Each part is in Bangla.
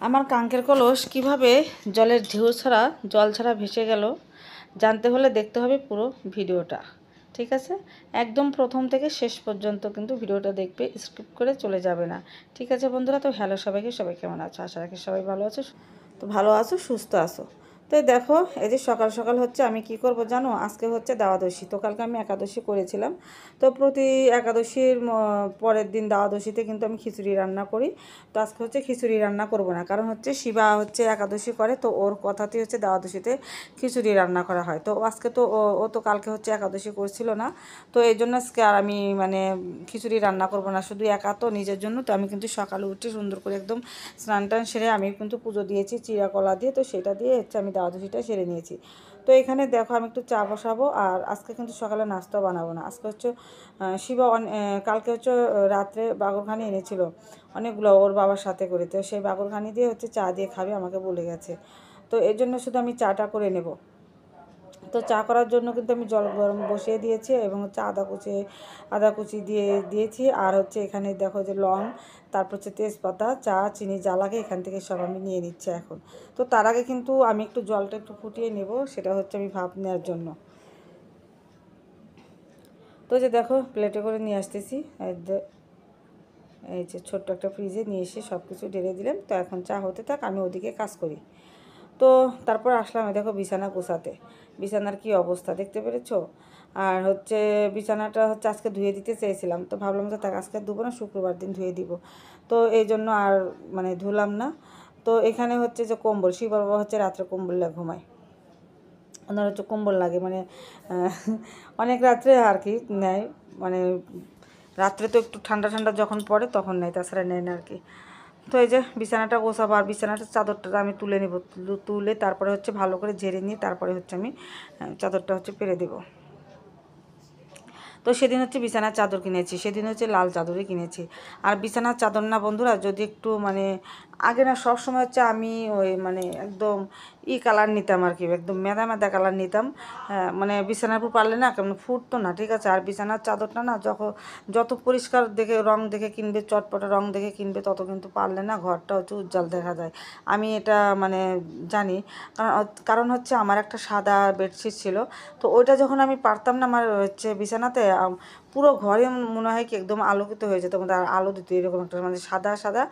আমার কাঙ্কের কলস কিভাবে জলের ঢেউ ছাড়া জল ছাড়া ভেসে গেল জানতে হলে দেখতে হবে পুরো ভিডিওটা। ঠিক আছে, একদম প্রথম থেকে শেষ পর্যন্ত কিন্তু ভিডিওটা দেখবে, স্কিপ করে চলে যাবে না। ঠিক আছে বন্ধুরা, তো হ্যালো সবাইকে, সবাই কেমন আছো? আশা রাখি সবাই ভালো আছো, তো ভালো আছো, সুস্থ আছো। তো দেখো, এই যে সকাল সকাল হচ্ছে আমি কি করব জানো, আজকে হচ্ছে দ্বাদশী। তো কালকে আমি একাদশী করেছিলাম। তো প্রতি একাদশীর পরের দিন দ্বাদশীতে কিন্তু আমি খিচুড়ি রান্না করি। তো আজকে হচ্ছে খিচুড়ি রান্না করব না, কারণ হচ্ছে শিবা হচ্ছে একাদশী করে, তো ওর কথাতেই হচ্ছে দ্বাদশীতে খিচুড়ি রান্না করা হয়। তো আজকে তো ও তো কালকে হচ্ছে একাদশী করছিল না, তো এই জন্য আজকে আর আমি মানে খিচুড়ি রান্না করব না, শুধু একা তো নিজের জন্য। তো আমি কিন্তু সকালে উঠে সুন্দর করে একদম স্নান টান সেরে আমি কিন্তু পুজো দিয়েছি চিরা কলা দিয়ে, তো সেটা দিয়ে হচ্ছে আমি দ্বাদশীটা সেরে নিয়েছি। তো এখানে দেখো আমি একটু চা বসাবো, আর আজকে কিন্তু সকালে নাস্তা বানাবো না। আজকে হচ্ছে শিবা কালকে হচ্ছে রাত্রে বাগরখানি এনেছিল অনেকগুলো ওর বাবার সাথে করে, তো সেই বাগরখানি দিয়ে হচ্ছে চা দিয়ে খাবে আমাকে বলে গেছে। তো এর জন্য শুধু আমি চাটা করে নেব। তো চা করার জন্য কিন্তু আমি জল গরম বসিয়ে দিয়েছি, এবং হচ্ছে আদা কুচি দিয়েছি, আর হচ্ছে এখানে দেখো যে লং, তারপর হচ্ছে তেজপাতা, চা, চিনি যা লাগে এখান থেকে সব আমি নিয়ে নিচ্ছি এখন। তো তার আগে কিন্তু আমি একটু জলটা একটু ফুটিয়ে নেব, সেটা হচ্ছে আমি ভাপ নেওয়ার জন্য। তো যে দেখো প্লেটে করে নিয়ে আসতেছি, এই যে ছোট্ট একটা ফ্রিজে নিয়ে এসে সব কিছু ঢেলে দিলাম। তো এখন চা হতে থাক, আমি ওদিকে কাজ করি। তো তারপর আসলাম দেখো বিছানা গোছাতে। বিছানার কি অবস্থা দেখতে পেরেছো? আর হচ্ছে বিছানাটা হচ্ছে আজকে ধুয়ে দিতে চেয়েছিলাম, তো ভাবলাম যে তাকে আজকে ধুবো না, শুক্রবার দিন ধুয়ে দিব। তো এই জন্য আর মানে ধুলাম না। তো এখানে হচ্ছে যে কম্বল, শিব বাবা হচ্ছে রাত্রে কম্বল ঘুমায়, ওনার হচ্ছে কম্বল লাগে মানে অনেক রাত্রে আর কি নেয়, মানে রাত্রে তো একটু ঠান্ডা ঠান্ডা যখন পড়ে তখন নেয়, তাছাড়া নেয় না আর কি। তো এই যে বিছানাটা গোছাবো, আর বিছানাটার চাদরটা আমি তুলে নেব, তুলে তারপরে হচ্ছে ভালো করে ঝেড়ে নিয়ে তারপরে হচ্ছে আমি চাদরটা হচ্ছে পেরে দেবো। তো সেদিন হচ্ছে বিছানার চাদর কিনেছি, সেদিন হচ্ছে লাল চাদরই কিনেছি। আর বিছানার চাদর না বন্ধুরা, যদি একটু মানে আগে না সব সময় হচ্ছে আমি ওই মানে একদম কালার নিতাম আর কি, একদম মেদা মেদা কালার নিতাম। মানে বিছানার উপর পারলে না কেমন ফুটতো না, ঠিক আছে। আর বিছানার চাদরটা না যত পরিষ্কার দেখে রং দেখে কিনবে, চটপটা রং দেখে কিনবে, তত কিন্তু পারলে না ঘরটা হচ্ছে উজ্জ্বল দেখা যায়। আমি এটা মানে জানি, কারণ হচ্ছে আমার একটা সাদা বেডশিট ছিল, তো ওইটা যখন আমি পারতাম না আমার হচ্ছে বিছানাতে, পুরো ঘরে মনে হয় কি একদম আলোকিত হয়ে যেত, আর আলো দিত এরকম একটা মানে সাদা সাদা,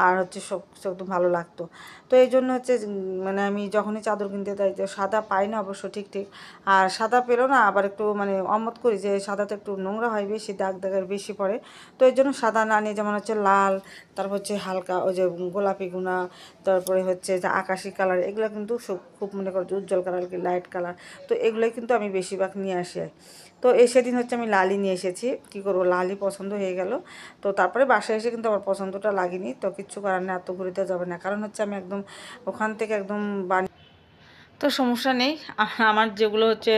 আর হচ্ছে সব কিছু একদম ভালো লাগতো। তো এই জন্য হচ্ছে মানে আমি যখনই চাদর কিনতে যাই, তো সাদা পাই না অবশ্য, ঠিক ঠিক। আর সাদা পেলো না, আবার একটু মানে অমত করি যে সাদাতে একটু নোংরা হয় বেশি, দাগ দাগের বেশি পড়ে। তো এই জন্য সাদা না নিয়ে যেমন হচ্ছে লাল, তারপর হচ্ছে হালকা ওই যে গোলাপি গুনা, তারপরে হচ্ছে যে আকাশি কালার, এগুলো কিন্তু খুব মনে করো উজ্জ্বল কালার কি লাইট কালার, তো এগুলোই কিন্তু আমি বেশিরভাগ নিয়ে আসি। তো সেদিন হচ্ছে আমি লালই নিয়ে এসেছি, কী করবো, লালই পছন্দ হয়ে গেল। তো তারপরে বাসায় এসে কিন্তু আমার পছন্দটা লাগেনি, তো কিচ্ছু করার না, এত ঘুরিতে যাবে না, কারণ হচ্ছে আমি একদম ওখান থেকে একদম তো সমস্যা নেই। আমার যেগুলো হচ্ছে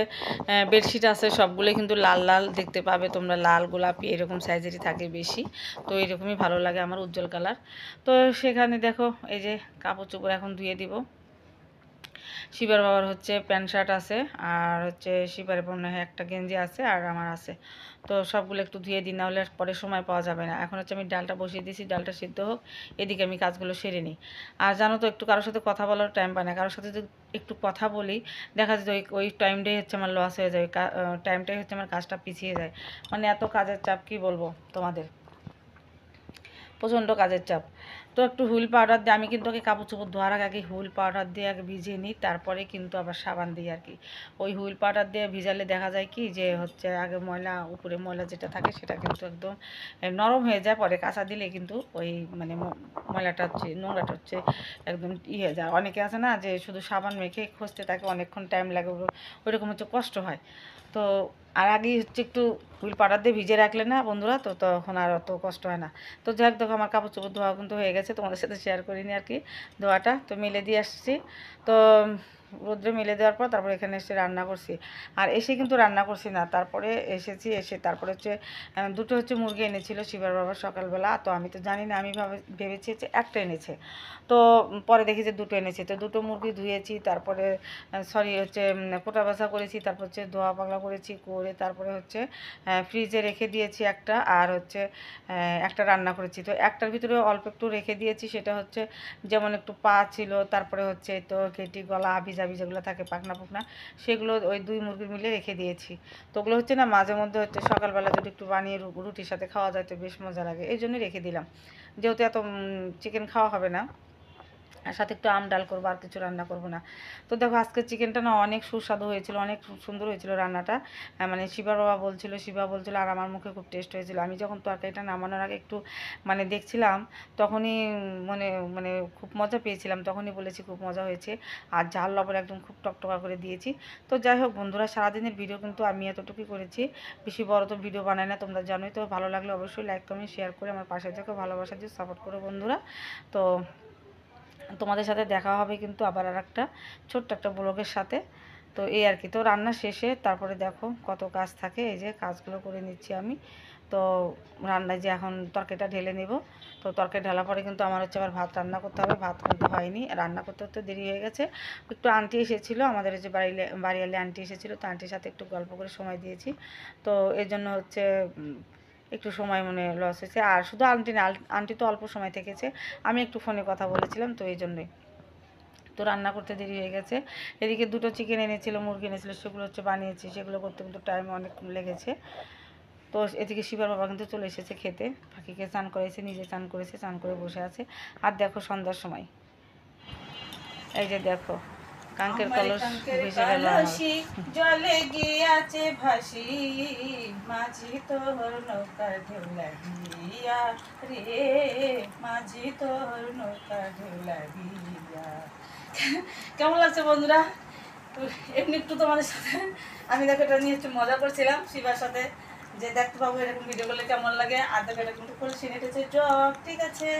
বেডশিট আছে সবগুলোই কিন্তু লাল লাল দেখতে পাবে তোমরা, লাল গোলাপি এরকম সাইজেরই থাকে বেশি। তো এরকমই ভালো লাগে আমার, উজ্জ্বল কালার। তো সেখানে দেখো এই যে কাপড় চোপড় এখন ধুয়ে দিব। শিবার বাবার হচ্ছে প্যান্ট শার্ট আছে, আর হচ্ছে শিবার মনে হয় একটা গেঞ্জি আছে, আর আমার আছে। তো সবগুলো একটু ধুয়ে দিই, না হলে পরে সময় পাওয়া যাবে না। এখন হচ্ছে আমি ডালটা বসিয়ে দিয়েছি, ডালটা সিদ্ধ হোক, এদিকে আমি কাজগুলো সেরে নিই। আর জানো তো, একটু কারোর সাথে কথা বলার টাইম পায় না, কারোর সাথে যদি একটু কথা বলি দেখা যায় ওই টাইমটাই হচ্ছে আমার লস হয়ে যায়, টাইমটাই হচ্ছে আমার কাজটা পিছিয়ে যায়। মানে এত কাজের চাপ কি বলবো তোমাদের, প্রচণ্ড কাজের চাপ। তো একটু হুইল পাউডার দিয়ে আমি কিন্তু আগে কাপড় চোপড় ধোয়ার আগে হুইল পাউডার দিয়ে আগে ভিজিয়ে নিই, তারপরে কিন্তু আবার সাবান দিই আর কি। ওই হুইল পাউডার দিয়ে ভিজালে দেখা যায় কি যে হচ্ছে আগে ময়লা, উপরে ময়লা যেটা থাকে সেটা কিন্তু একদম নরম হয়ে যায়, পরে কাঁচা দিলে কিন্তু ওই মানে ময়লাটা হচ্ছে, নোংরাটা হচ্ছে একদম হয়ে যায়। অনেকে আছে না যে শুধু সাবান মেখে খুঁজতে থাকে, অনেকক্ষণ টাইম লাগে, ওইরকম হচ্ছে কষ্ট হয়। তো আর আগেই হচ্ছে একটু হুইল পাউডার দিয়ে ভিজে রাখলে না বন্ধুরা, তো তখন আর অত কষ্ট হয় না। তো যাই হোক, দেখো আমার কাপড় চোপড় ধোয়া কিন্তু হয়ে গেছে, তোমাদের সাথে শেয়ার করিনি আর কি ধোয়াটা, তো মেলে দিয়ে আসছি। তো রোদ্রে মেলে দেওয়ার পর তারপরে এখানে এসে রান্না করছি। আর এসে কিন্তু রান্না করছি না, তারপরে এসেছি, এসে তারপরে হচ্ছে দুটো হচ্ছে মুরগি এনেছিল শিবার বাবা সকালবেলা। তো আমি তো জানি না, আমি ভেবেছি যে একটা এনেছে, তো পরে দেখি যে দুটো এনেছে। তো দুটো মুরগি ধুয়েছি, তারপরে সরি হচ্ছে কোটা বাছা করেছি, তারপর হচ্ছে ধোয়া পাগলা করেছি, করে তারপরে হচ্ছে ফ্রিজে রেখে দিয়েছি একটা, আর হচ্ছে একটা রান্না করেছি। তো একটার ভিতরে অল্প একটু রেখে দিয়েছি, সেটা হচ্ছে যেমন একটু পা ছিল, তারপরে হচ্ছে তো কেটি গলা হাবি যেগুলো থাকে পাখনা পুকনা, সেগুলো ওই দুই মুরগির মিলে রেখে দিয়েছি। তো ওগুলো হচ্ছে না মাঝে মধ্যে হচ্ছে সকালবেলা যদি একটু বানিয়ে রুটির সাথে খাওয়া যায় তো বেশ মজা লাগে, এই জন্যই রেখে দিলাম। যেহেতু এত চিকেন খাওয়া হবে না, আর সাথে একটু আম ডাল করবো, আর কিছু রান্না করবো না। তো দেখো আজকের চিকেনটা না অনেক সুস্বাদু হয়েছিল, অনেক সুন্দর হয়েছিল রান্নাটা। মানে শিবার বাবা বলছিল, শিবা বলছিল, আর আমার মুখে খুব টেস্ট হয়েছিল। আমি যখন তরকারিটা নামানোর আগে একটু মানে দেখছিলাম, তখনই মানে মানে খুব মজা পেয়েছিলাম, তখনই বলেছি খুব মজা হয়েছে। আর ঝাল লবণ একদম খুব টকটকা করে দিয়েছি। তো যাই হোক বন্ধুরা, সারাদিনের ভিডিও কিন্তু আমি এতটুকুই করেছি, বেশি বড় তো ভিডিও বানাই না, তোমরা জানোই। তো ভালো লাগলে অবশ্যই লাইক কমেন্ট শেয়ার করে আমার পাশে থেকো, ভালোবাসা দিয়ে সাপোর্ট করো বন্ধুরা। তো তোমাদের সাথে দেখা হবে কিন্তু আবার আর একটা ছোট্ট একটা ব্লগের সাথে। তো এই আর কি। তো রান্না শেষে তারপরে দেখো কত কাজ থাকে, এই যে কাজগুলো করে নিচ্ছি আমি। তো রান্নায় যে এখন তরকারিটা ঢেলে নেব, তো তরকারি ঢালা পরে কিন্তু আমার হচ্ছে আবার ভাত রান্না করতে হবে। ভাত কিন্তু হয়নি, রান্না করতে করতে দেরি হয়ে গেছে। একটু আন্টি এসেছিলো, আমাদের যে বাড়িয়ালি আন্টি এসেছিলো, তো আন্টির সাথে একটু গল্প করে সময় দিয়েছি। তো এর জন্য হচ্ছে একটু সময় মানে লস হয়েছে। আর শুধু আন্টি না, আন্টি তো অল্প সময় থেকেছে, আমি একটু ফোনে কথা বলেছিলাম, তো এই জন্যই। তো রান্না করতে দেরি হয়ে গেছে। এদিকে দুটো চিকেন এনেছিল, মুরগি এনেছিল, সেগুলো হচ্ছে বানিয়েছি, সেগুলো করতে কিন্তু টাইম অনেক লেগেছে। তো এদিকে শিবার বাবা কিন্তু চলে এসেছে খেতে, পাখিকে স্নান করেছে, নিজে স্নান করেছে, স্নান করে বসে আছে। আর দেখো সন্ধ্যার সময় এই যে দেখো কাঙ্কের কলস ভেসে গেল আমার। জলে গিয়াছে ভাসি, মাঝি তোর নৌকা ঢেউ লাগিয়া রে, মাঝি তোর নৌকা ঢেউ লাগিয়া। কেমন লাগছে বন্ধুরা? এমনি একটু তোমাদের সাথে আমি দেখো এটা নিয়ে একটু মজা করছিলাম শিবার সাথে, যে দেখতে পাবো এরকম ভিডিও করলে কেমন লাগে। আর দেখো এটা কিন্তু ফুল সিনেটেছে জব, ঠিক আছে।